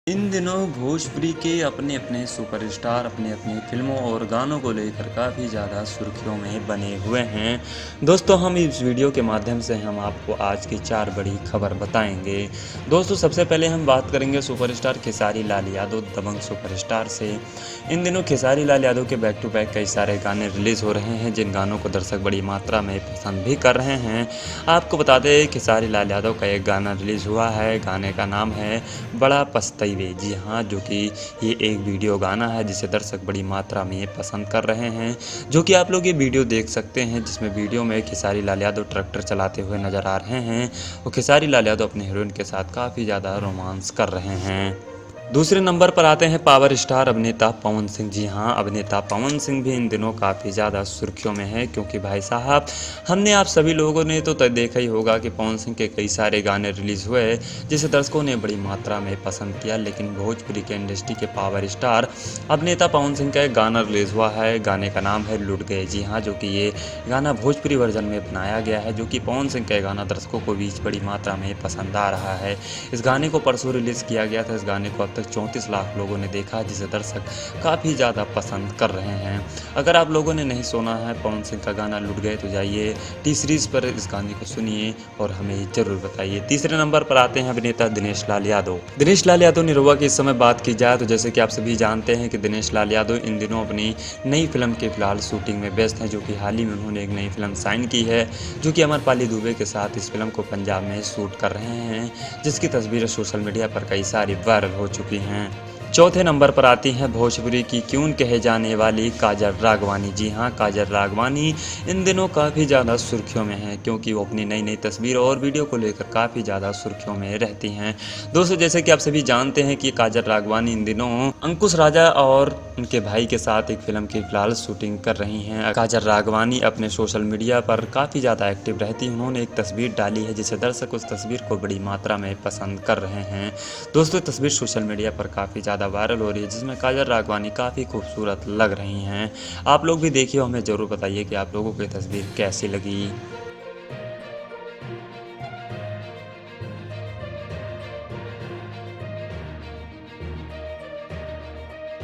इन दिनों भोजपुरी के अपने अपने सुपरस्टार अपने अपने फिल्मों और गानों को लेकर काफ़ी ज़्यादा सुर्खियों में बने हुए हैं। दोस्तों, हम इस वीडियो के माध्यम से हम आपको आज की 4 बड़ी खबर बताएंगे। दोस्तों, सबसे पहले हम बात करेंगे सुपरस्टार खेसारी लाल यादव दबंग सुपरस्टार से। इन दिनों खेसारी लाल यादव के बैक टू बैक कई सारे गाने रिलीज़ हो रहे हैं, जिन गानों को दर्शक बड़ी मात्रा में पसंद भी कर रहे हैं। आपको बता दें, खेसारी लाल यादव का एक गाना रिलीज़ हुआ है। गाने का नाम है बड़ा पछतैवे। जी हाँ, जो कि ये एक वीडियो गाना है जिसे दर्शक बड़ी मात्रा में पसंद कर रहे हैं। जो कि आप लोग ये वीडियो देख सकते हैं, जिसमें वीडियो में खेसारी लाल यादव ट्रैक्टर चलाते हुए नजर आ रहे हैं और खेसारी लाल यादव अपने हीरोइन के साथ काफ़ी ज़्यादा रोमांस कर रहे हैं। दूसरे नंबर पर आते हैं पावर स्टार अभिनेता पवन सिंह। जी हाँ, अभिनेता पवन सिंह भी इन दिनों काफ़ी ज़्यादा सुर्खियों में है, क्योंकि भाई साहब, हमने आप सभी लोगों ने तो देखा ही होगा कि पवन सिंह के कई सारे गाने रिलीज़ हुए जिसे दर्शकों ने बड़ी मात्रा में पसंद किया। लेकिन भोजपुरी के इंडस्ट्री के पावर स्टार अभिनेता पवन सिंह का एक गाना रिलीज़ हुआ है। गाने का नाम है लुट गए। जी हाँ, जो कि ये गाना भोजपुरी वर्जन में बनाया गया है, जो कि पवन सिंह का गाना दर्शकों को बीच बड़ी मात्रा में पसंद आ रहा है। इस गाने को परसों रिलीज़ किया गया था। इस गाने को अब तक 34 लाख लोगों ने देखा, जिसे दर्शक काफ़ी ज़्यादा पसंद कर रहे हैं। अगर आप लोगों ने नहीं सुना है पवन सिंह का गाना लुट गए, तो जाइए टी सीरीज़ पर इस गाने को सुनिए और हमें ज़रूर बताइए। तीसरे नंबर पर आते हैं अभिनेता दिनेश लाल यादव। दिनेश लाल यादव निरहुआ की इस समय बात की जाए तो जैसे कि आप सभी जानते हैं कि दिनेश लाल यादव इन दिनों अपनी नई फिल्म के फिलहाल शूटिंग में व्यस्त हैं, जो कि हाल ही में उन्होंने एक नई फिल्म साइन की है, जो कि अमरपाली दुबे के साथ इस फिल्म को पंजाब में शूट कर रहे हैं, जिसकी तस्वीरें सोशल मीडिया पर कई सारी वायरल हो चुकी हैं। चौथे नंबर पर आती हैं भोजपुरी की क्यून कहे जाने वाली काजल राघवानी। जी हाँ, काजल राघवानी इन दिनों काफ़ी ज़्यादा सुर्खियों में हैं, क्योंकि वो अपनी नई नई तस्वीरों और वीडियो को लेकर काफ़ी ज़्यादा सुर्खियों में रहती हैं। दोस्तों, जैसे कि आप सभी जानते हैं कि काजल राघवानी इन दिनों अंकुश राजा और उनके भाई के साथ एक फिल्म की फिलहाल शूटिंग कर रही हैं। काजल राघवानी अपने सोशल मीडिया पर काफ़ी ज़्यादा एक्टिव रहती हैं। उन्होंने एक तस्वीर डाली है, जिसे दर्शक उस तस्वीर को बड़ी मात्रा में पसंद कर रहे हैं। दोस्तों, तस्वीर सोशल मीडिया पर काफ़ी ज़्यादा वायरल हो रही है, जिसमें काजल राघवानी काफ़ी खूबसूरत लग रही हैं। आप लोग भी देखिए, हमें ज़रूर बताइए कि आप लोगों को ये तस्वीर कैसी लगी।